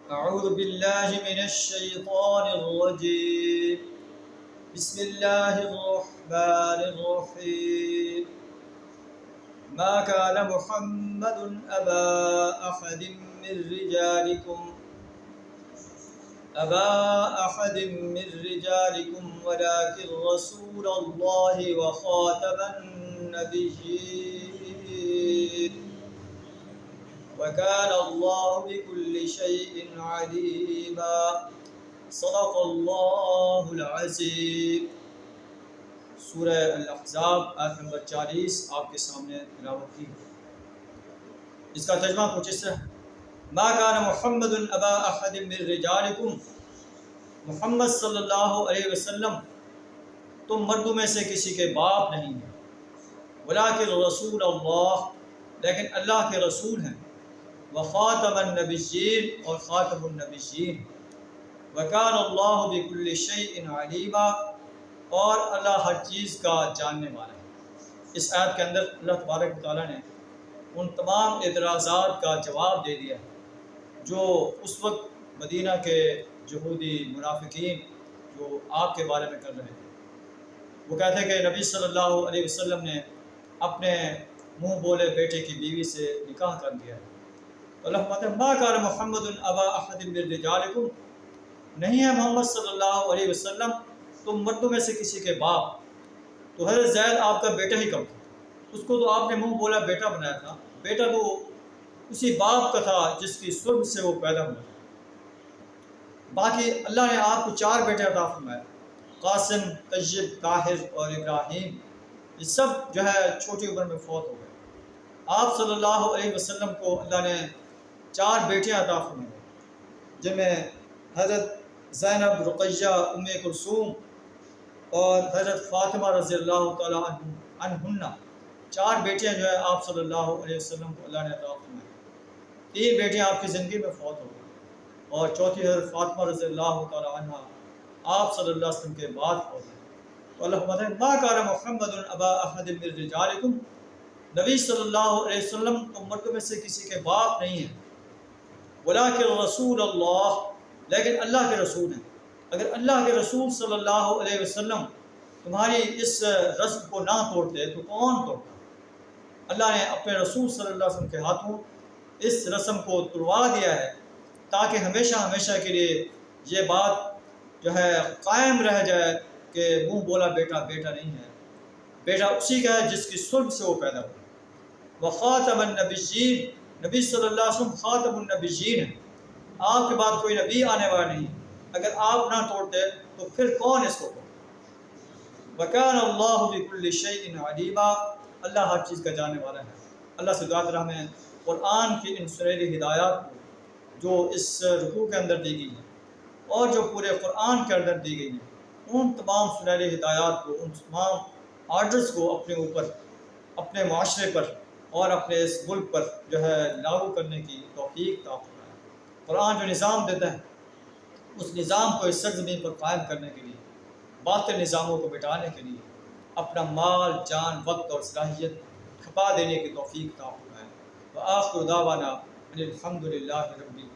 أعوذ بالله من الشيطان الرجيم بسم الله الرحمن الرحيم ما كان محمد أبا أحد من رجالكم ولكن رسول الله وخاتم النبيين وكان الله بكل شيء عليما صدق اللہ العظیم۔ سورہ الاحزاب آیت نمبر 40 آپ کے سامنے تلاوت کی۔ اس کا ترجمہ کچھ اس طرح: ما کان محمد ابا احد من رجالکم، محمد صلی اللہ علیہ وسلم تم مردوں میں سے کسی کے باپ نہیں ہیں، ولکن رسول اللہ لیکن اللہ کے رسول ہیں، وخاتم النبیین اور خاتم النبیین، وکان اللہ بکل شیء علیما اور اللہ ہر چیز کا جاننے والا ہے۔ اس آیت کے اندر اللہ تبارک و تعالیٰ نے ان تمام اعتراضات کا جواب دے دیا جو اس وقت مدینہ کے یہودی منافقین جو آپ کے بارے میں کر رہے تھے۔ وہ کہتے ہیں کہ نبی صلی اللہ علیہ وسلم نے اپنے منہ بولے بیٹے کی بیوی سے نکاح کر دیا ہے۔ تو اللہ فرماتے ہیں ما کان محمد ابا احد من رجالکم، نہیں ہے محمد صلی اللہ علیہ وسلم تم مردوں میں سے کسی کے باپ۔ تو حضرت زید آپ کا بیٹا ہی کم تھا، اس کو تو آپ نے منہ بولا بیٹا بنایا تھا، بیٹا تو اسی باپ کا تھا جس کی سرب سے وہ پیدا ہوا۔ باقی اللہ نے آپ کو 4 بیٹے عطا فرمائے، قاسم، طیب، طاہر اور ابراہیم۔ یہ سب جو ہے چھوٹی عمر میں فوت ہو گئے۔ آپ صلی اللہ علیہ وسلم کو اللہ نے 4 بیٹیاں عطا فرمائیں، جن میں حضرت زینب، رقیہ، ام کلثوم اور حضرت فاطمہ رضی اللہ تعالیٰ عنہن۔ 4 بیٹیاں جو ہے آپ صلی اللہ علیہ وسلم کو اللہ نے عطا فرمائیں۔ 3 بیٹیاں آپ کی زندگی میں فوت ہو گئی اور چوتھی حضرت فاطمہ رضی اللہ تعالیٰ عنہ آپ صلی اللہ علیہ وسلم کے بعد فوت ہوئی۔ تو اللہ فرماتے ہیں ما کان محمد ابا احد من رجالکم، نبی صلی اللہ علیہ وسلم تم مردوں میں سے کسی کے باپ نہیں ہیں، ولکن رسول اللہ لیکن اللہ کے رسول ہیں۔ اگر اللہ کے رسول صلی اللہ علیہ وسلم تمہاری اس رسم کو نہ توڑتے تو کون توڑتا؟ اللہ نے اپنے رسول صلی اللہ علیہ وسلم کے ہاتھوں اس رسم کو توڑوا دیا ہے تاکہ ہمیشہ ہمیشہ کے لیے یہ بات جو ہے قائم رہ جائے کہ منہ بولا بیٹا بیٹا نہیں ہے، بیٹا اسی کا ہے جس کی صلب سے وہ پیدا ہوا۔ وخاتم النبیین، نبی صلی اللہ علیہ وسلم خاتم النبیین ہیں، آپ کے بعد کوئی نبی آنے والا نہیں۔ اگر آپ نہ توڑتے تو پھر کون اس کو توڑتا؟ وکان اللہ بکل شیء علیما، اللہ ہر چیز کا جاننے والا ہے۔ اللہ سے دعا کریں ہمیں قرآن کی ان سنہری ہدایات کو جو اس رکوع کے اندر دی گئی ہیں اور جو پورے قرآن کے اندر دی گئی ہیں، ان تمام سنہری ہدایات کو، ان تمام آرڈرز کو اپنے اوپر، اپنے معاشرے پر اور اپنے اس ملک پر جو ہے لاگو کرنے کی توفیق عطا فرمائے۔ قرآن جو نظام دیتا ہے اس نظام کو اس سرزمین پر قائم کرنے کے لیے، باطل نظاموں کو مٹانے کے لیے اپنا مال، جان، وقت اور صلاحیت کھپا دینے کی توفیق عطا فرمائے۔ وآخر دعوانا ان الحمد للہ رب العالمین۔